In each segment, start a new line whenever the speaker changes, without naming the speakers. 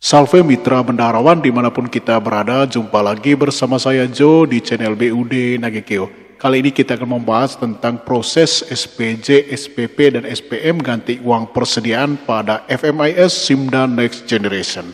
Salve Mitra Bendaharawan dimanapun kita berada, jumpa lagi bersama saya Joe di channel BUD Nagekeo. Kali ini kita akan membahas tentang proses SPJ, SPP, dan SPM ganti uang persediaan pada FMIS Simda Next Generation.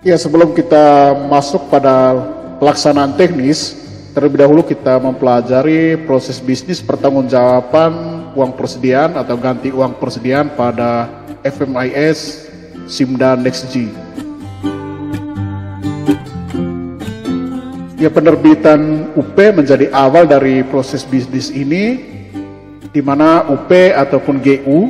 Ya, sebelum kita masuk pada pelaksanaan teknis, terlebih dahulu kita mempelajari proses bisnis pertanggungjawaban uang persediaan atau ganti uang persediaan pada FMIS Simda Next G. Ya, penerbitan UP menjadi awal dari proses bisnis ini, di mana UP ataupun GU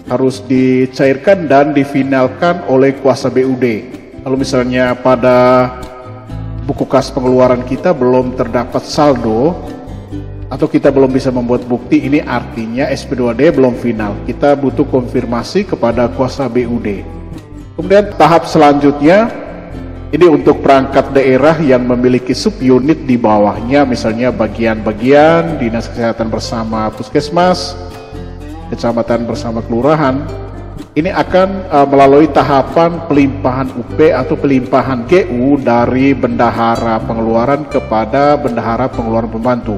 harus dicairkan dan difinalkan oleh kuasa BUD. Kalau misalnya pada buku kas pengeluaran kita belum terdapat saldo atau kita belum bisa membuat bukti, ini artinya SP2D belum final. Kita butuh konfirmasi kepada kuasa BUD. Kemudian tahap selanjutnya, ini untuk perangkat daerah yang memiliki subunit di bawahnya, misalnya bagian-bagian, dinas kesehatan bersama puskesmas, kecamatan bersama kelurahan. Ini akan melalui tahapan pelimpahan UP atau pelimpahan GU dari bendahara pengeluaran kepada bendahara pengeluaran pembantu.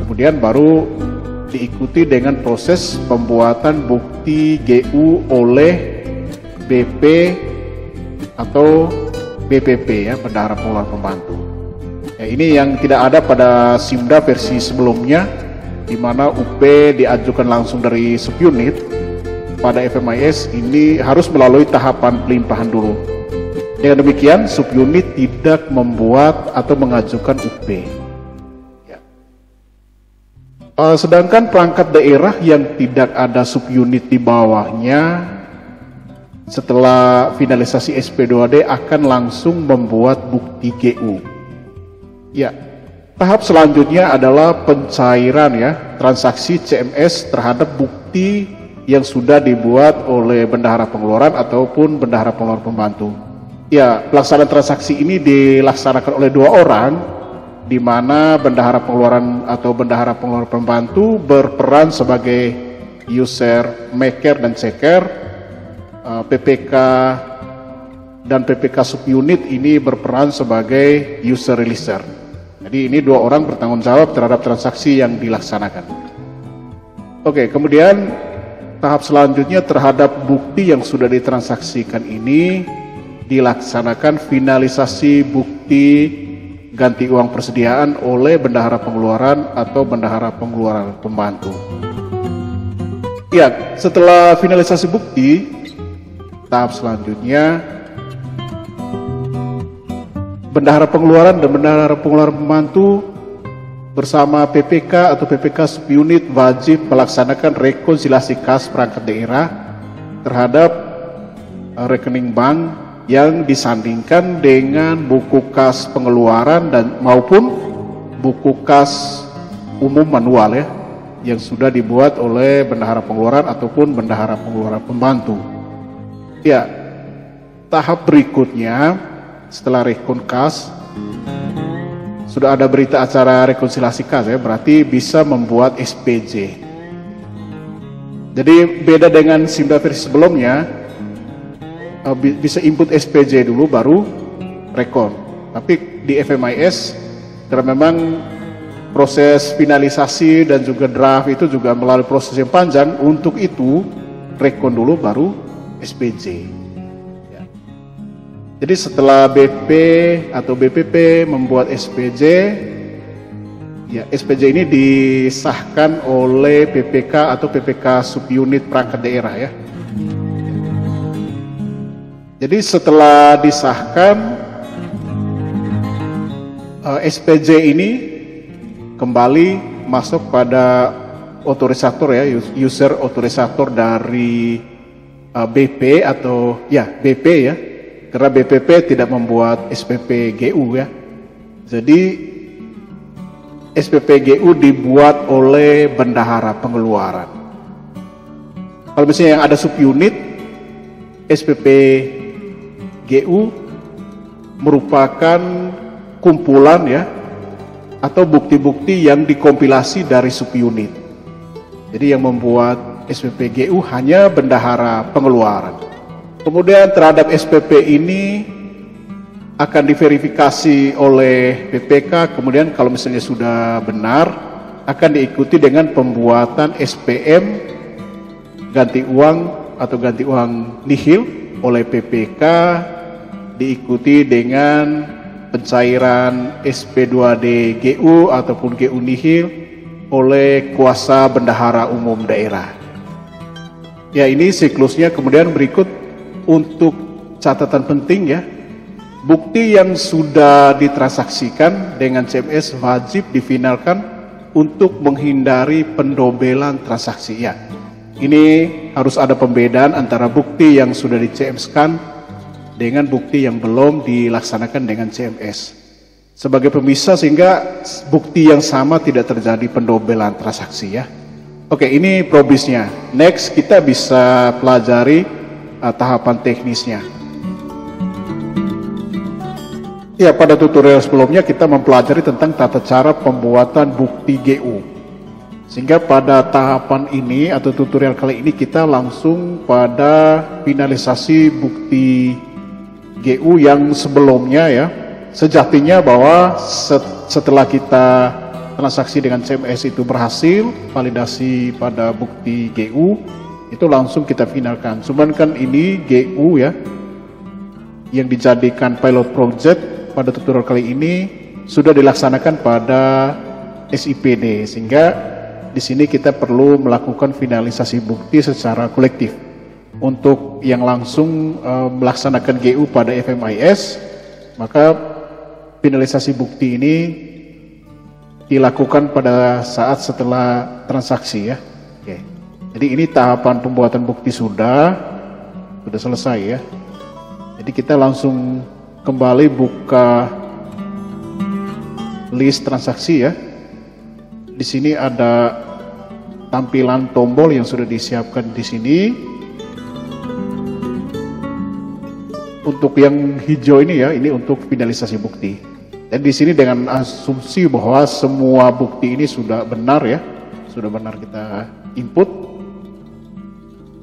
Kemudian baru diikuti dengan proses pembuatan bukti GU oleh BP atau BPP, ya, bendahara pengeluaran pembantu. Ya, ini yang tidak ada pada Simda versi sebelumnya, di mana UP diajukan langsung dari subunit. Pada FMIS ini harus melalui tahapan pelimpahan dulu. Dengan demikian subunit tidak membuat atau mengajukan UP. Ya. Sedangkan perangkat daerah yang tidak ada subunit di bawahnya, setelah finalisasi SP2D akan langsung membuat bukti GU. Ya. Tahap selanjutnya adalah pencairan, ya, transaksi CMS terhadap bukti yang sudah dibuat oleh bendahara pengeluaran ataupun bendahara pengeluaran pembantu. Ya, pelaksanaan transaksi ini dilaksanakan oleh dua orang, di mana bendahara pengeluaran atau bendahara pengeluaran pembantu berperan sebagai user maker dan checker, PPK dan PPK subunit ini berperan sebagai user releaser. Jadi ini dua orang bertanggung jawab terhadap transaksi yang dilaksanakan. Oke, kemudian tahap selanjutnya terhadap bukti yang sudah ditransaksikan ini dilaksanakan finalisasi bukti ganti uang persediaan oleh bendahara pengeluaran atau bendahara pengeluaran pembantu. Ya, setelah finalisasi bukti, tahap selanjutnya bendahara pengeluaran dan bendahara pengeluaran pembantu bersama PPK atau PPK subunit wajib melaksanakan rekonsiliasi kas perangkat daerah terhadap rekening bank yang disandingkan dengan buku kas pengeluaran dan maupun buku kas umum manual, ya, yang sudah dibuat oleh bendahara pengeluaran ataupun bendahara pengeluaran pembantu. Ya, tahap berikutnya setelah rekon kas, sudah ada berita acara rekonsiliasi kas, ya, berarti bisa membuat SPJ. Jadi beda dengan Simda versi sebelumnya, bisa input SPJ dulu baru rekon. Tapi di FMIS, karena memang proses finalisasi dan juga draft itu juga melalui proses yang panjang, untuk itu rekon dulu baru SPJ. Jadi setelah BP atau BPP membuat SPJ, ya, SPJ ini disahkan oleh PPK atau PPK subunit perangkat daerah, ya. Jadi setelah disahkan, SPJ ini kembali masuk pada otorisator, ya, user otorisator dari BP atau, ya, BP, ya. Karena BPP tidak membuat SPP GU, ya. Jadi SPP GU dibuat oleh bendahara pengeluaran. Kalau misalnya yang ada subunit, SPP GU merupakan kumpulan ya atau bukti-bukti yang dikompilasi dari subunit. Jadi yang membuat SPP GU hanya bendahara pengeluaran. Kemudian terhadap SPP ini akan diverifikasi oleh PPK, kemudian kalau misalnya sudah benar akan diikuti dengan pembuatan SPM ganti uang atau ganti uang nihil oleh PPK, diikuti dengan pencairan SP2D GU ataupun GU nihil oleh kuasa bendahara umum daerah. Ya, ini siklusnya. Kemudian berikut untuk catatan penting ya, bukti yang sudah ditransaksikan dengan CMS wajib difinalkan untuk menghindari pendobelan transaksi ya. Ini harus ada pembedaan antara bukti yang sudah di CMS-kan dengan bukti yang belum dilaksanakan dengan CMS. Sebagai pemisah sehingga bukti yang sama tidak terjadi pendobelan transaksi ya. Oke, ini probisnya. Next kita bisa pelajari tahapan teknisnya. Ya, pada tutorial sebelumnya kita mempelajari tentang tata cara pembuatan bukti GU. Sehingga pada tahapan ini atau tutorial kali ini kita langsung pada finalisasi bukti GU yang sebelumnya ya. Sejatinya bahwa setelah kita transaksi dengan CMS itu berhasil, validasi pada bukti GU, itu langsung kita finalkan. Cuman kan ini GU ya, yang dijadikan pilot project pada tutorial kali ini sudah dilaksanakan pada SIPD, sehingga di sini kita perlu melakukan finalisasi bukti secara kolektif. Untuk yang langsung melaksanakan GU pada FMIS, maka finalisasi bukti ini dilakukan pada saat setelah transaksi ya. Oke. Jadi ini tahapan pembuatan bukti sudah selesai ya. Jadi kita langsung kembali buka list transaksi ya. Di sini ada tampilan tombol yang sudah disiapkan di sini. Untuk yang hijau ini ya, ini untuk finalisasi bukti. Dan di sini dengan asumsi bahwa semua bukti ini sudah benar ya, sudah benar kita input.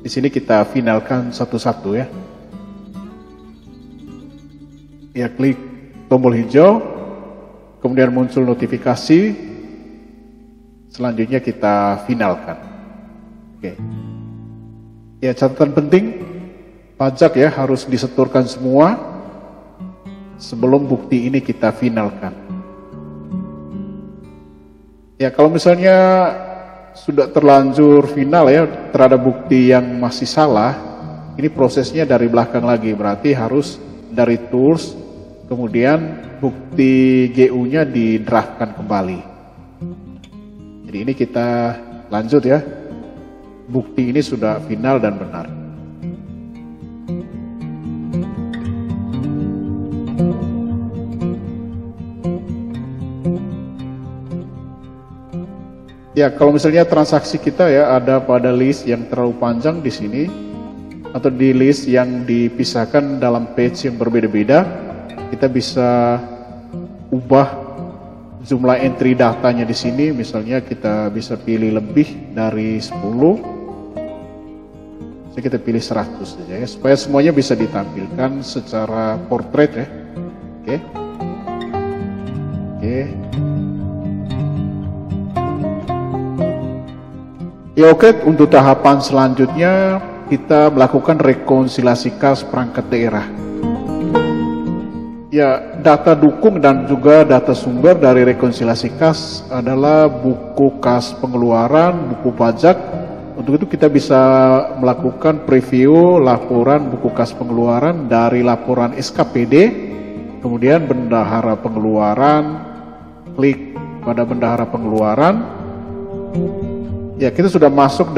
Di sini kita finalkan satu-satu ya. Ya, klik tombol hijau, kemudian muncul notifikasi. Selanjutnya kita finalkan. Oke. Ya, catatan penting, pajak ya harus disetorkan semua sebelum bukti ini kita finalkan. Ya, kalau misalnya sudah terlanjur final ya terhadap bukti yang masih salah, ini prosesnya dari belakang lagi, berarti harus dari tools, kemudian bukti GU-nya didraftkan kembali. Jadi ini kita lanjut ya. Bukti ini sudah final dan benar. Ya, kalau misalnya transaksi kita ya ada pada list yang terlalu panjang di sini atau di list yang dipisahkan dalam page yang berbeda-beda, kita bisa ubah jumlah entry datanya di sini. Misalnya kita bisa pilih lebih dari 10. Jadi kita pilih 100 saja ya, supaya semuanya bisa ditampilkan secara portrait ya. Oke. Oke. Ya, oke, untuk tahapan selanjutnya kita melakukan rekonsiliasi kas perangkat daerah. Ya, data dukung dan juga data sumber dari rekonsiliasi kas adalah buku kas pengeluaran, buku pajak. Untuk itu kita bisa melakukan preview laporan buku kas pengeluaran dari laporan SKPD, kemudian bendahara pengeluaran, klik pada bendahara pengeluaran. Ya, kita sudah masuk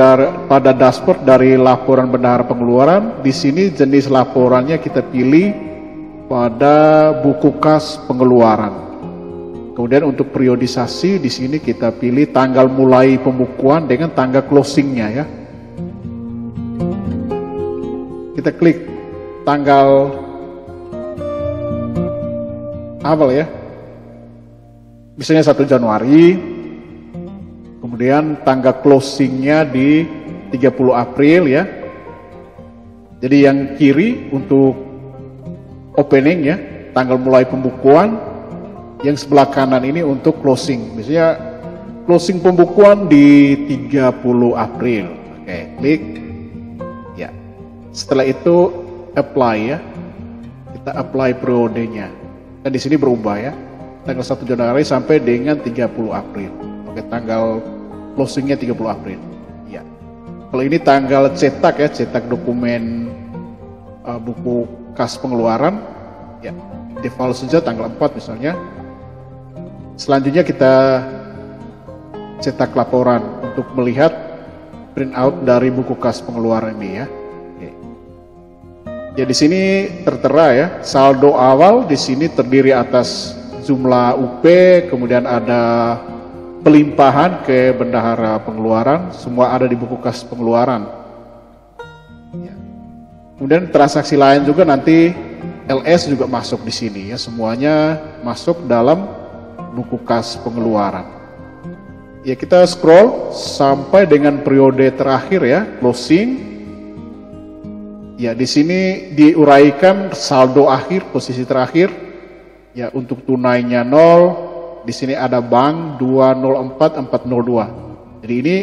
pada dashboard dari laporan bendahara pengeluaran. Di sini jenis laporannya kita pilih pada buku kas pengeluaran. Kemudian untuk periodisasi di sini kita pilih tanggal mulai pembukuan dengan tanggal closingnya ya. Kita klik tanggal awal ya. Misalnya 1 Januari, kemudian tanggal closingnya di 30 April ya. Jadi yang kiri untuk opening ya, tanggal mulai pembukuan, yang sebelah kanan ini untuk closing. Misalnya closing pembukuan di 30 April. Oke, klik. Ya. Setelah itu apply ya. Kita apply periodenya. Dan di sini berubah ya. Tanggal 1 Januari sampai dengan 30 April. Oke, tanggal closingnya 30 April. Ya. Kalau ini tanggal cetak ya, cetak dokumen buku kas pengeluaran. Ya, default saja tanggal 4 misalnya. Selanjutnya kita cetak laporan untuk melihat printout dari buku kas pengeluaran ini ya. Oke. Ya di sini tertera ya, saldo awal di sini terdiri atas jumlah UP, kemudian ada pelimpahan ke bendahara pengeluaran, semua ada di buku kas pengeluaran. Ya. Kemudian transaksi lain juga nanti LS juga masuk di sini ya, semuanya masuk dalam buku kas pengeluaran. Ya kita scroll sampai dengan periode terakhir ya, closing. Ya di sini diuraikan saldo akhir, posisi terakhir. Ya untuk tunainya 0, di sini ada bank 204402. Jadi ini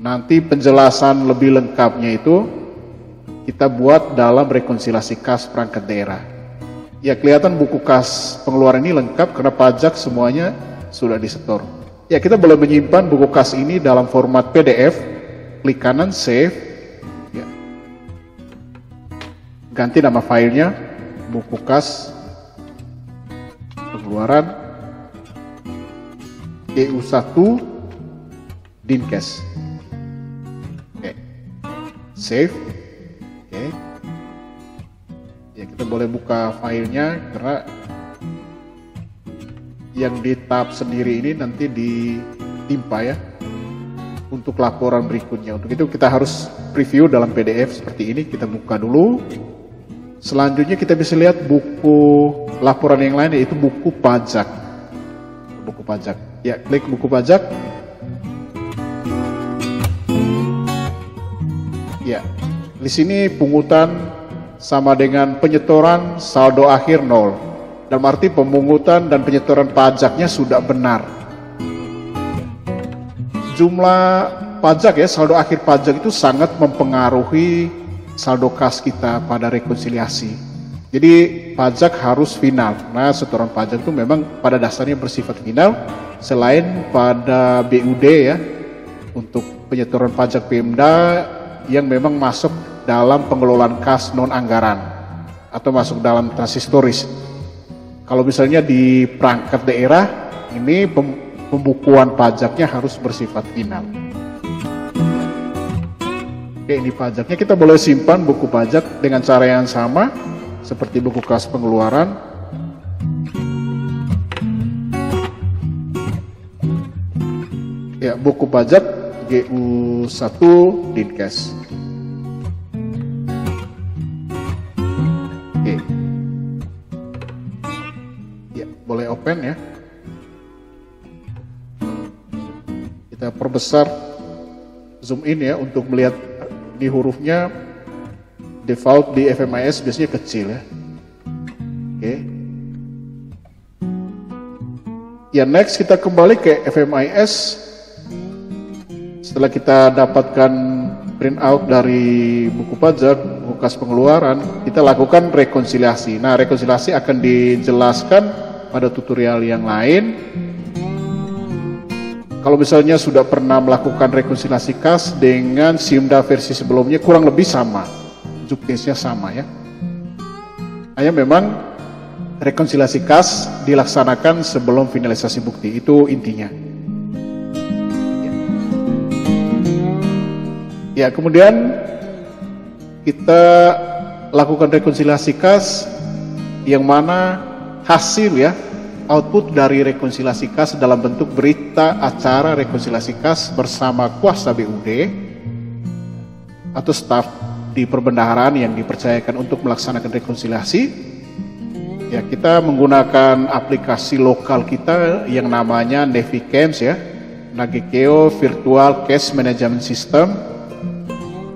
nanti penjelasan lebih lengkapnya itu kita buat dalam rekonsiliasi kas perangkat daerah. Ya kelihatan buku kas pengeluaran ini lengkap karena pajak semuanya sudah disetor. Ya kita boleh menyimpan buku kas ini dalam format PDF, klik kanan save. Ya. Ganti nama filenya buku kas pengeluaran GU1 Dinkes. Oke. Save. Oke. Ya kita boleh buka filenya karena yang di tab sendiri ini nanti ditimpa ya untuk laporan berikutnya. Untuk itu kita harus preview dalam PDF seperti ini. Kita buka dulu. Selanjutnya kita bisa lihat buku laporan yang lain, yaitu buku pajak. Buku pajak. Ya, klik buku pajak. Ya, di sini pungutan sama dengan penyetoran saldo akhir 0. Dalam arti pemungutan dan penyetoran pajaknya sudah benar. Jumlah pajak ya, saldo akhir pajak itu sangat mempengaruhi saldo kas kita pada rekonsiliasi. Jadi pajak harus final. Nah, setoran pajak itu memang pada dasarnya bersifat final. Selain pada BUD ya, untuk penyetoran pajak Pemda yang memang masuk dalam pengelolaan kas non anggaran atau masuk dalam transhistoris. Kalau misalnya di perangkat daerah, ini pembukuan pajaknya harus bersifat final. Oke, ini pajaknya. Kita boleh simpan buku pajak dengan cara yang sama seperti buku kas pengeluaran. Ya, buku pajak GU1 Dinkes. Oke. Ya, boleh open ya. Kita perbesar, zoom in ya untuk melihat di hurufnya. Default di FMIS biasanya kecil ya. Oke. Ya, next kita kembali ke FMIS. Setelah kita dapatkan printout dari buku pajak, buku kas pengeluaran, kita lakukan rekonsiliasi. Nah, rekonsiliasi akan dijelaskan pada tutorial yang lain. Kalau misalnya sudah pernah melakukan rekonsiliasi kas dengan SIMDA versi sebelumnya, kurang lebih sama. Case-nya sama ya. Hanya memang rekonsiliasi kas dilaksanakan sebelum finalisasi bukti, itu intinya. Ya, kemudian kita lakukan rekonsiliasi kas yang mana hasil ya, output dari rekonsiliasi kas dalam bentuk berita acara rekonsiliasi kas bersama kuasa BUD atau staf di perbendaharaan yang dipercayakan untuk melaksanakan rekonsiliasi. Ya, kita menggunakan aplikasi lokal kita yang namanya Navicams ya, Nagekeo Virtual Cash Management System.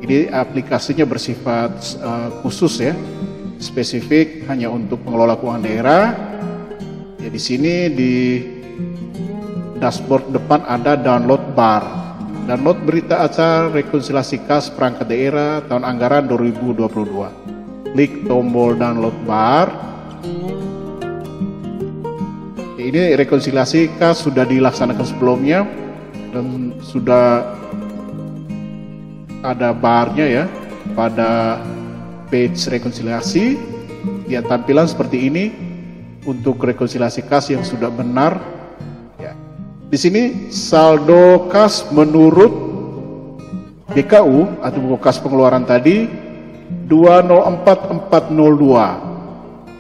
Ini aplikasinya bersifat khusus ya, spesifik hanya untuk pengelola keuangan daerah. Ya, di sini di dashboard depan ada download bar. Download berita acara rekonsiliasi kas perangkat daerah tahun anggaran 2022. Klik tombol download bar. Ini rekonsiliasi kas sudah dilaksanakan sebelumnya dan sudah ada barnya ya pada page rekonsiliasi. Ya, tampilan seperti ini untuk rekonsiliasi kas yang sudah benar. Ya. Di sini saldo kas menurut BKU atau buku kas pengeluaran tadi 204.402.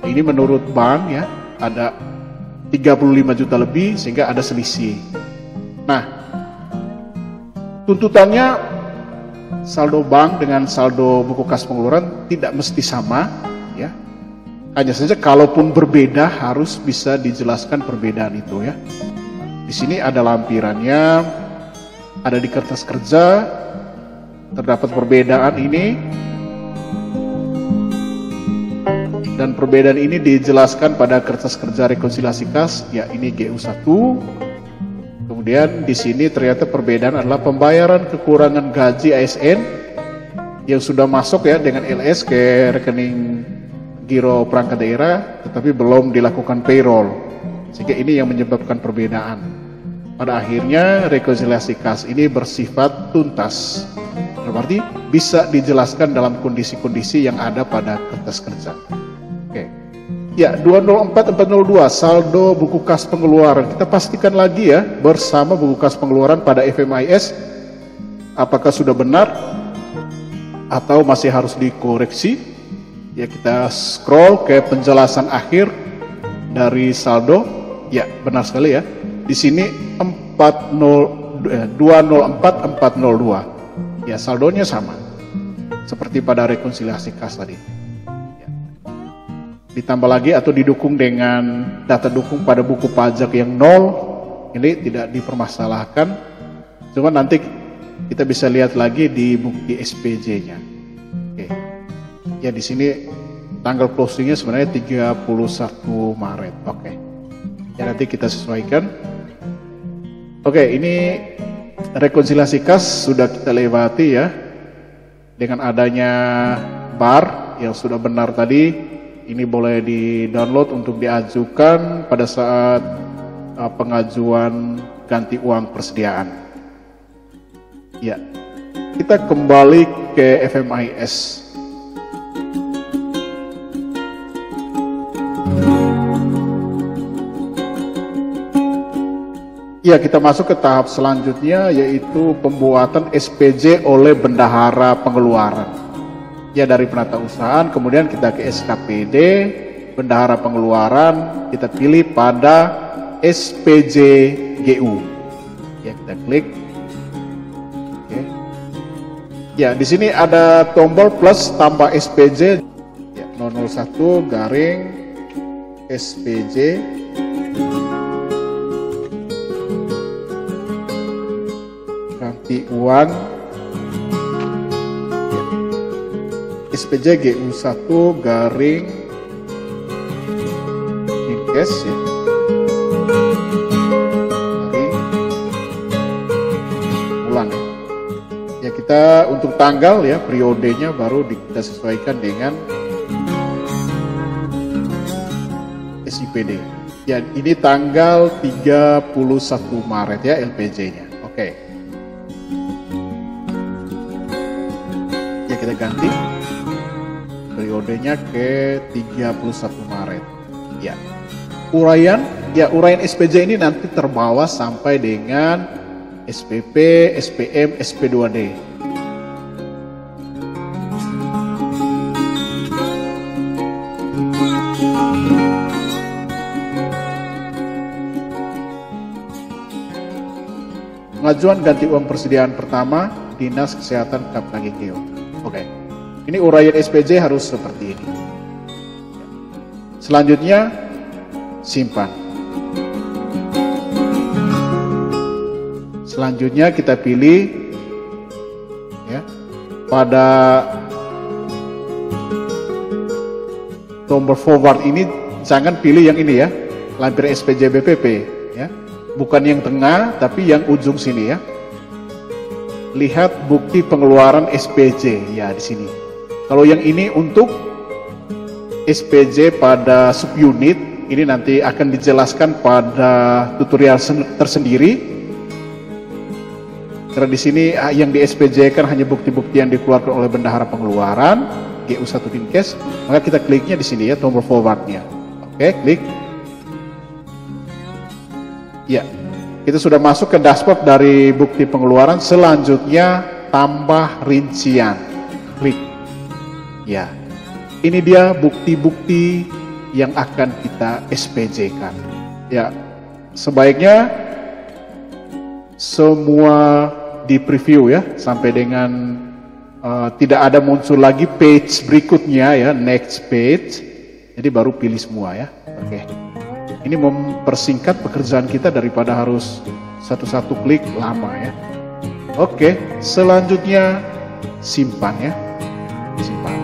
Ini menurut bank ya, ada 35 juta lebih sehingga ada selisih. Nah, tuntutannya saldo bank dengan saldo buku kas pengeluaran tidak mesti sama ya. Hanya saja kalaupun berbeda harus bisa dijelaskan perbedaan itu ya. Di sini ada lampirannya, ada di kertas kerja terdapat perbedaan ini. Dan perbedaan ini dijelaskan pada kertas kerja rekonsiliasi kas, ya ini GU1. Kemudian di sini ternyata perbedaan adalah pembayaran kekurangan gaji ASN yang sudah masuk ya dengan LS ke rekening giro perangkat daerah, tetapi belum dilakukan payroll. Sehingga ini yang menyebabkan perbedaan. Pada akhirnya rekonsiliasi kas ini bersifat tuntas. Berarti bisa dijelaskan dalam kondisi-kondisi yang ada pada kertas kerja. Oke. Ya, 204.402 saldo buku kas pengeluaran. Kita pastikan lagi ya bersama buku kas pengeluaran pada FMIS apakah sudah benar atau masih harus dikoreksi. Ya, kita scroll ke penjelasan akhir dari saldo. Ya, benar sekali ya. Di sini 204.402. Ya, saldonya sama seperti pada rekonsiliasi kas tadi. Ditambah lagi atau didukung dengan data dukung pada buku pajak yang 0, ini tidak dipermasalahkan. Cuma nanti kita bisa lihat lagi di bukti SPJ-nya. Oke. Ya, di sini tanggal closingnya sebenarnya 31 Maret. Oke. Ya, nanti kita sesuaikan. Oke, ini rekonsiliasi kas sudah kita lewati ya. Dengan adanya bar yang sudah benar tadi. Ini boleh di-download untuk diajukan pada saat pengajuan ganti uang persediaan. Ya, kita kembali ke FMIS. Ya, kita masuk ke tahap selanjutnya yaitu pembuatan SPJ oleh bendahara pengeluaran. Ya, dari penatausahaan kemudian kita ke SKPD, bendahara pengeluaran, kita pilih pada SPJ GU. Ya, kita klik. Oke. Ya, di sini ada tombol plus tambah SPJ. Ya, 001 garing SPJ. Ganti uang. SPJ GU1 garing Dinkes ya. Garing bulan ya. Ya, kita untuk tanggal ya, periodenya baru kita sesuaikan dengan SIPD. Ya, ini tanggal 31 Maret ya LPJ-nya. Oke. Ya, kita ganti periodenya ke 31 Maret. Ya. Uraian SPJ ini nanti terbawa sampai dengan SPP, SPM, SP2D. Pengajuan ganti uang persediaan pertama Dinas Kesehatan Kap Nagekeo. Oke. Ini uraian SPJ harus seperti ini. Selanjutnya simpan. Selanjutnya kita pilih ya, pada tombol forward ini jangan pilih yang ini ya, lampir SPJ BPP ya. Bukan yang tengah tapi yang ujung sini ya. Lihat bukti pengeluaran SPJ ya di sini. Kalau yang ini untuk SPJ pada subunit, ini nanti akan dijelaskan pada tutorial tersendiri. Karena di sini yang di SPJ kan hanya bukti-bukti yang dikeluarkan oleh bendahara pengeluaran GU1 Dinkes, maka kita kliknya di sini ya, tombol forwardnya. Oke, klik. Ya, kita sudah masuk ke dashboard dari bukti pengeluaran. Selanjutnya tambah rincian. Klik. Ya. Ini dia bukti-bukti yang akan kita SPJ-kan. Ya, sebaiknya semua di preview ya, sampai dengan tidak ada muncul lagi page berikutnya ya, next page. Jadi baru pilih semua ya. Oke. Ini mempersingkat pekerjaan kita daripada harus satu-satu klik lama ya. Oke, selanjutnya simpan ya. Simpan.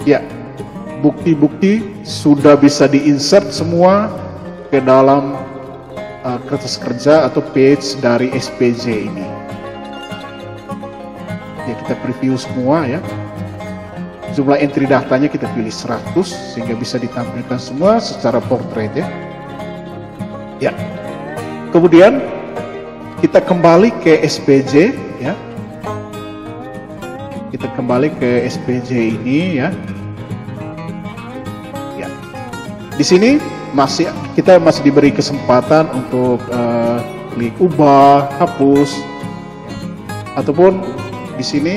Ya, bukti-bukti sudah bisa diinsert semua ke dalam kertas kerja atau page dari SPJ ini. Ya, kita preview semua ya. Jumlah entry datanya kita pilih 100 sehingga bisa ditampilkan semua secara portrait ya. Ya. Kemudian kita kembali ke SPJ ya. Kita kembali ke SPJ ini ya. Di sini kita masih diberi kesempatan untuk klik ubah, hapus, ataupun di sini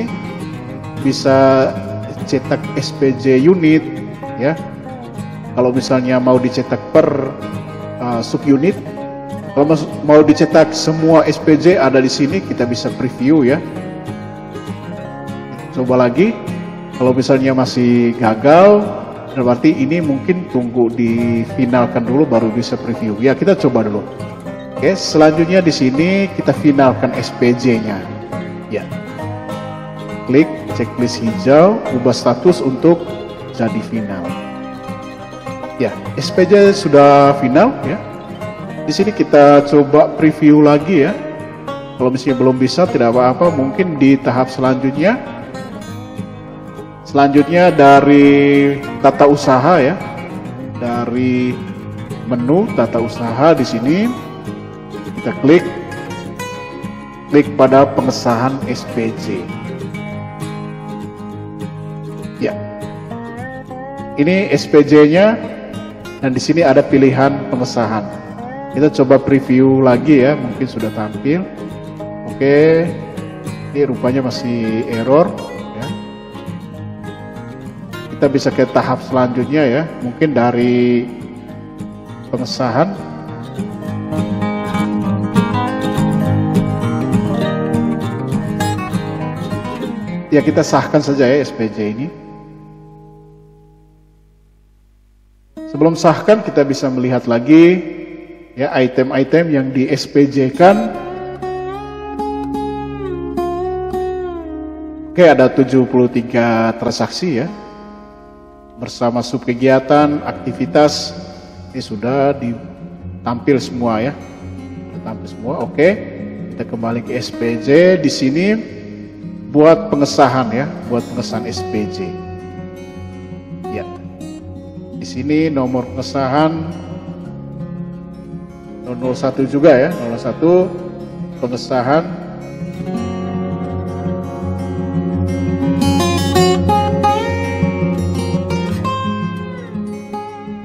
bisa cetak SPJ unit ya. Kalau misalnya mau dicetak per subunit, kalau mau dicetak semua SPJ ada di sini, kita bisa preview ya. Coba lagi, kalau misalnya masih gagal, berarti ini mungkin tunggu difinalkan dulu baru bisa preview. Ya, kita coba dulu. Oke, selanjutnya di sini kita finalkan SPJ-nya. Ya. Klik checklist hijau, ubah status untuk jadi final. Ya, SPJ sudah final ya. Di sini kita coba preview lagi ya. Kalau misalnya belum bisa tidak apa-apa, mungkin di tahap selanjutnya. Selanjutnya dari tata usaha ya, dari menu tata usaha di sini kita klik pada pengesahan SPJ. Ya, ini SPJ-nya dan di sini ada pilihan pengesahan. Kita coba preview lagi ya, mungkin sudah tampil. Oke, ini rupanya masih error. Kita bisa ke tahap selanjutnya ya, mungkin dari pengesahan. Ya, kita sahkan saja ya SPJ ini. Sebelum sahkan kita bisa melihat lagi ya item-item yang di SPJ-kan. Oke, ada 73 transaksi ya. Bersama subkegiatan, aktivitas, ini sudah ditampil semua ya. Tampil semua, oke. Kita kembali ke SPJ. Di sini buat pengesahan ya, buat pengesahan SPJ. Ya. Di sini nomor pengesahan 001 juga ya, 01 pengesahan.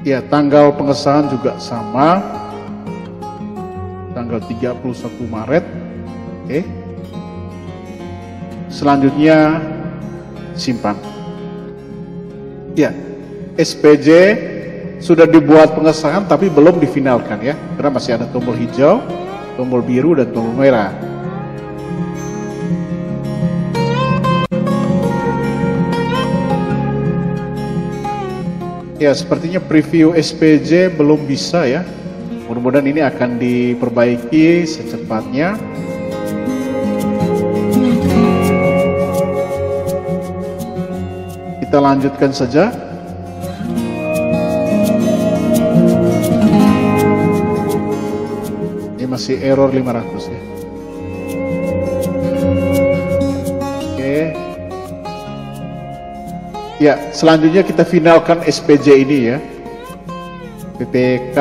Ya, tanggal pengesahan juga sama, tanggal 31 Maret. Oke. Selanjutnya simpan. Ya, SPJ sudah dibuat pengesahan tapi belum difinalkan ya, karena masih ada tombol hijau, tombol biru dan tombol merah. Ya, sepertinya preview SPJ belum bisa ya. Mudah-mudahan ini akan diperbaiki secepatnya. Kita lanjutkan saja. Ini masih error 500 ya. Oke. Ya, selanjutnya kita finalkan SPJ ini ya. PPK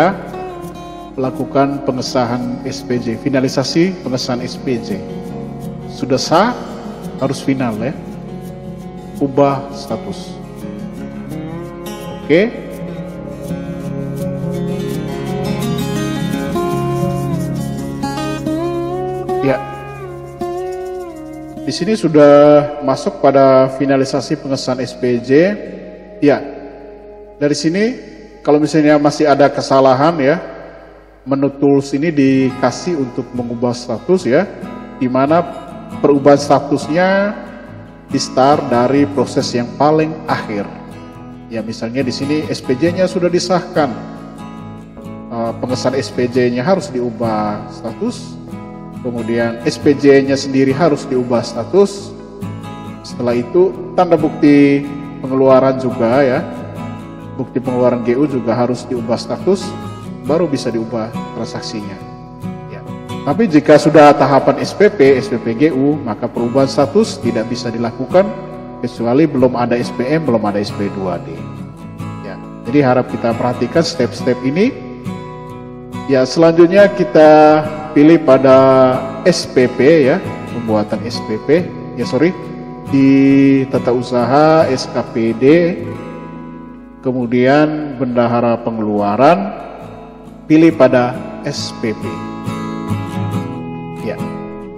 melakukan pengesahan SPJ, finalisasi pengesahan SPJ. Sudah sah, harus final ya. Ubah status. Oke. Ya. Di sini sudah masuk pada finalisasi pengesahan SPJ. Ya. Dari sini kalau misalnya masih ada kesalahan ya, menu tools ini dikasih untuk mengubah status ya, di mana perubahan statusnya di start dari proses yang paling akhir. Ya, misalnya di sini SPJ-nya sudah disahkan, pengesahan SPJ-nya harus diubah status, kemudian SPJ-nya sendiri harus diubah status. Setelah itu tanda bukti pengeluaran juga ya, bukti pengeluaran GU juga harus diubah status, baru bisa diubah transaksinya. Tapi jika sudah tahapan SPP, SPP GU, maka perubahan status tidak bisa dilakukan kecuali belum ada SPM, belum ada SP2D. Ya, jadi harap kita perhatikan step-step ini. Ya, selanjutnya kita pilih pada SPP ya, pembuatan SPP. Ya, di tata usaha SKPD, kemudian bendahara pengeluaran, pilih pada SPP. Ya,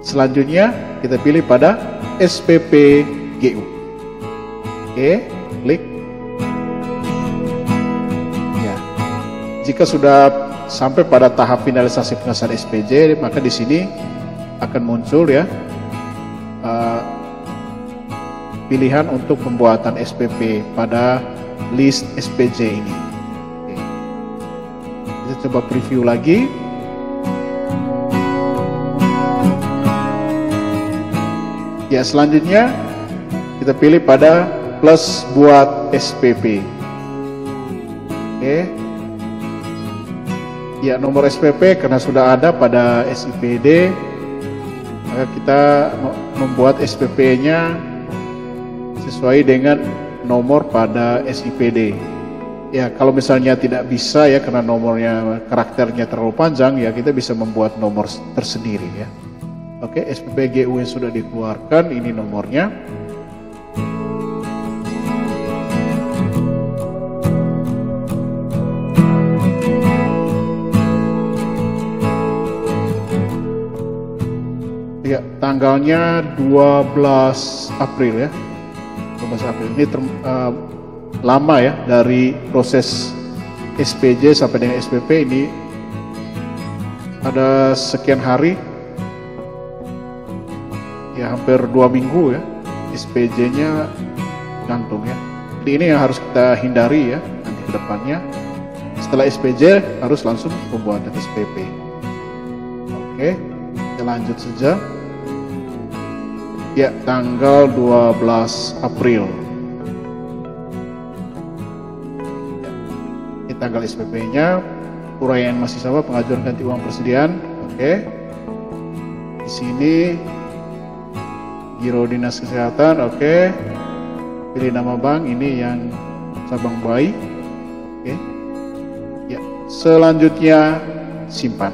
selanjutnya kita pilih pada SPP GU. Oke, klik. Ya, jika sudah sampai pada tahap finalisasi pengesahan SPJ, maka di sini akan muncul ya pilihan untuk pembuatan SPP pada list SPJ ini. Oke. Kita coba preview lagi. Ya, selanjutnya kita pilih pada plus buat SPP. Oke. Ya, nomor SPP karena sudah ada pada SIPD, maka kita membuat SPP-nya sesuai dengan nomor pada SIPD. Ya, kalau misalnya tidak bisa ya karena nomornya, karakternya terlalu panjang, ya kita bisa membuat nomor tersendiri ya. Oke, SPP GU yang sudah dikeluarkan, ini nomornya. Ya, tanggalnya 12 April ya. 12 April ini lama ya, dari proses SPJ sampai dengan SPP ini ada sekian hari. Ya, hampir 2 minggu ya SPJ-nya gantung ya. Jadi ini yang harus kita hindari ya nanti ke depannya. Setelah SPJ harus langsung pembuatan SPP. Oke, kita lanjut saja. Ya, tanggal 12 April. Ya, ini tanggal SPP-nya. Uraian masih sama, pengajuan ganti uang persediaan. Oke. Di sini Giro Dinas Kesehatan, oke. Pilih nama bank, ini yang cabang bayi. Oke. Ya, selanjutnya simpan.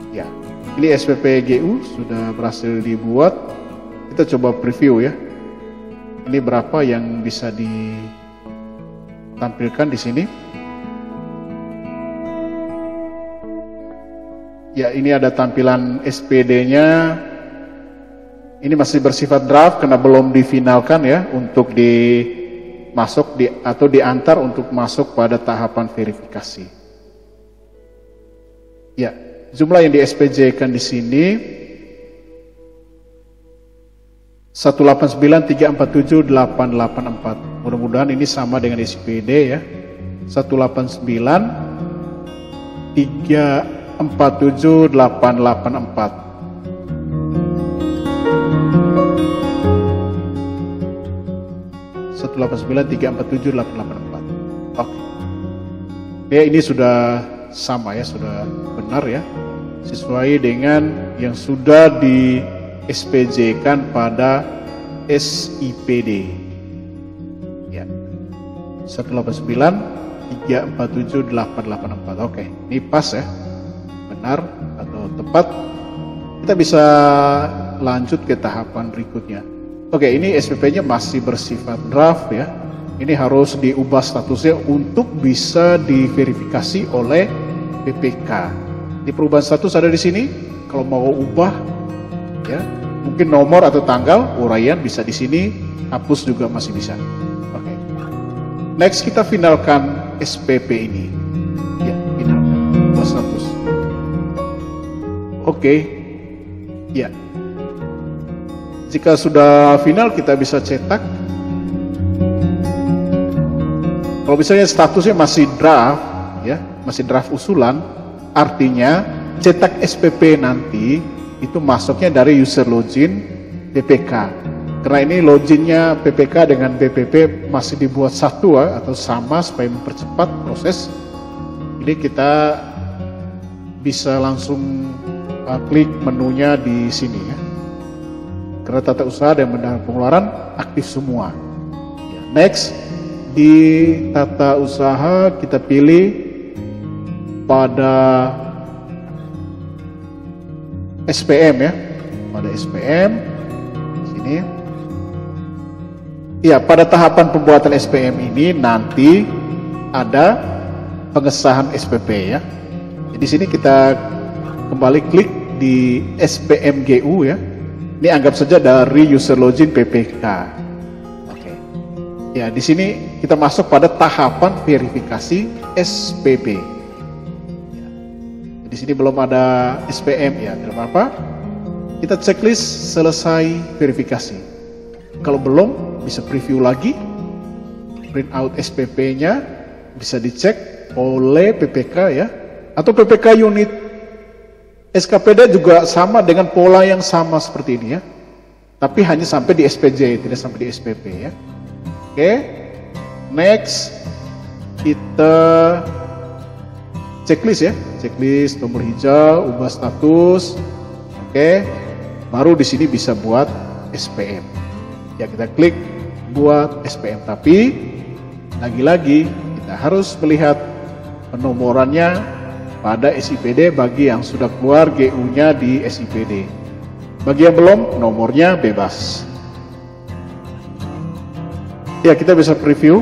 Ya, ini SPP GU sudah berhasil dibuat. Kita coba preview ya. Ini berapa yang bisa ditampilkan di sini. Ya, ini ada tampilan SPD-nya. Ini masih bersifat draft karena belum difinalkan ya untuk atau diantar untuk masuk pada tahapan verifikasi. Ya, jumlah yang di SPJ-kan di sini 189347884. Mudah-mudahan ini sama dengan SPD ya. 189347884. Oke. Ya, ini sudah sama ya, sudah benar ya. Sesuai dengan yang sudah di SPJ-kan pada SIPD. Ya. 189347884. Oke, ini pas ya. Benar atau tepat. Kita bisa lanjut ke tahapan berikutnya. Oke, ini SPP-nya masih bersifat draft ya. Ini harus diubah statusnya untuk bisa diverifikasi oleh PPK. Di perubahan status ada di sini. Kalau mau ubah ya, mungkin nomor atau tanggal uraian bisa di sini, hapus juga masih bisa. Oke. Next kita finalkan SPP ini. Ya, finalkan ubah status. Oke. Ya. Jika sudah final kita bisa cetak. Kalau misalnya statusnya masih draft ya, masih draft usulan, artinya cetak SPP nanti itu masuknya dari user login PPK. Karena ini loginnya PPK dengan BPP masih dibuat satu atau sama supaya mempercepat proses. Ini kita bisa langsung klik menunya di sini ya. Karena tata usaha dan pendanaan pengeluaran aktif semua. Ya, next, di tata usaha kita pilih pada SPM ya, pada SPM sini. Ya, pada tahapan pembuatan SPM ini nanti ada pengesahan SPP ya. Di sini kita kembali klik di SPMGU ya. Ini anggap saja dari user login PPK. Oke. Ya, di sini kita masuk pada tahapan verifikasi SPP. Ya. Di sini belum ada SPM ya, tidak apa-apa. Kita checklist selesai verifikasi. Kalau belum, bisa preview lagi. Print out SPP-nya bisa dicek oleh PPK ya, atau PPK unit. SKPD juga sama dengan pola yang sama seperti ini ya. Tapi hanya sampai di SPJ, tidak sampai di SPP ya. Oke. Next kita checklist ya. Checklist tombol hijau, ubah status. Oke. Baru di sini bisa buat SPM. Ya, kita klik buat SPM, tapi lagi-lagi kita harus melihat penomorannya pada SIPD bagi yang sudah keluar GU-nya di SIPD. Bagi yang belum, nomornya bebas. Ya, kita bisa preview.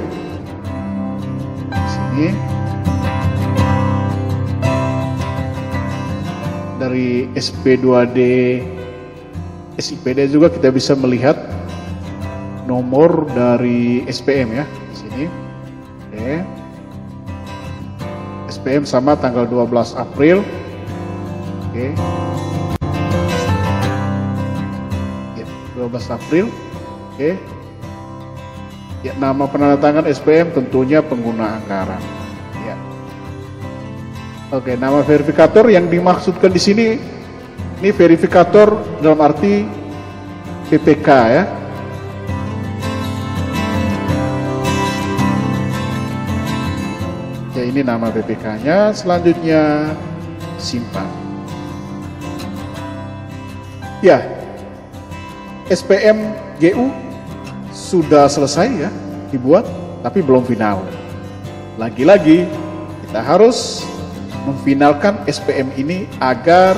Sini. Dari SP2D SIPD juga kita bisa melihat nomor dari SPM ya. Sini. Oke. SPM sama tanggal 12 April. Oke. Ya, 12 April. Oke. Ya, nama penandatangan SPM tentunya pengguna anggaran. Ya. Oke, nama verifikator yang dimaksudkan di sini ini verifikator dalam arti PPK ya. Ya, ini nama PPK-nya. Selanjutnya simpan. Ya, SPM GU sudah selesai ya dibuat, tapi belum final. Lagi-lagi kita harus memfinalkan SPM ini agar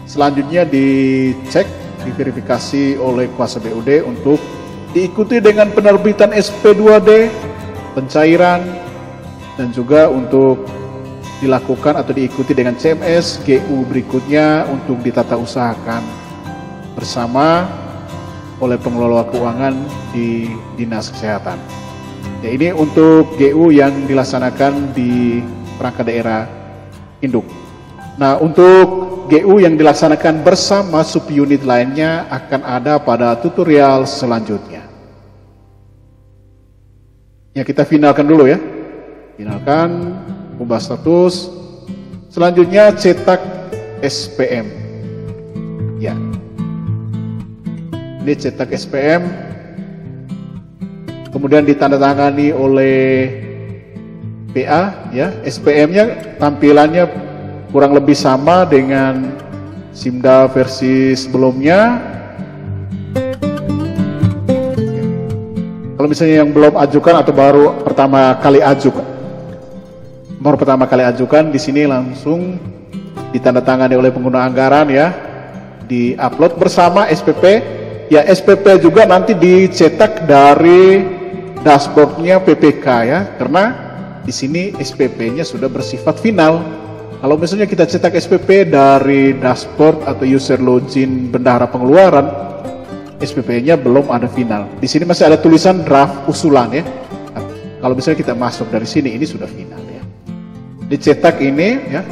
selanjutnya dicek, diverifikasi oleh kuasa BUD untuk diikuti dengan penerbitan SP2D, pencairan, dan juga untuk dilakukan atau diikuti dengan CMS GU berikutnya untuk ditata usahakan bersama oleh pengelola keuangan di Dinas Kesehatan. Ya, ini untuk GU yang dilaksanakan di perangkat daerah induk. Nah, untuk GU yang dilaksanakan bersama subunit lainnya akan ada pada tutorial selanjutnya. Ya, kita finalkan dulu ya. Finalkan, ubah status. Selanjutnya cetak SPM. Ya. Ini cetak SPM. Kemudian ditandatangani oleh PA ya. SPM-nya tampilannya kurang lebih sama dengan Simda versi sebelumnya. Kalau misalnya yang belum ajukan atau baru pertama kali ajukan, di sini langsung ditandatangani oleh pengguna anggaran ya, di-upload bersama SPP. Ya, SPP juga nanti dicetak dari dashboardnya PPK ya, karena di sini SPP-nya sudah bersifat final. Kalau misalnya kita cetak SPP dari dashboard atau user login bendahara pengeluaran, SPP-nya belum ada final. Di sini masih ada tulisan draft usulan ya. Kalau misalnya kita masuk dari sini, ini sudah final ya. Dicetak ini ya,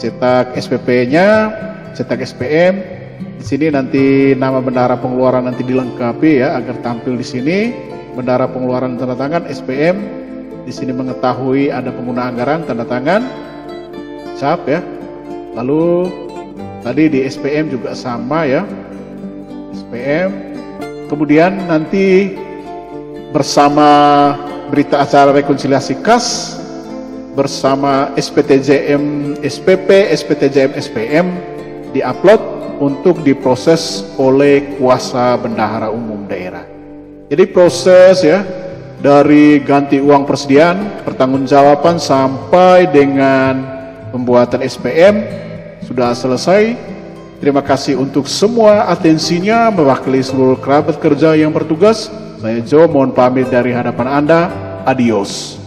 cetak SPP-nya, cetak SPM. Di sini nanti nama bendahara pengeluaran nanti dilengkapi ya, agar tampil di sini bendahara pengeluaran tanda tangan SPM. Di sini mengetahui ada pengguna anggaran tanda tangan, cap ya. Lalu tadi di SPM juga sama ya. SPM, kemudian nanti bersama berita acara rekonsiliasi kas bersama SPTJM SPP, SPTJM SPM diupload untuk diproses oleh kuasa bendahara umum daerah. Jadi proses ya dari ganti uang persediaan, pertanggungjawaban sampai dengan pembuatan SPM sudah selesai. Terima kasih untuk semua atensinya. Mewakili seluruh kerabat kerja yang bertugas, saya Jo mohon pamit dari hadapan Anda. Adios.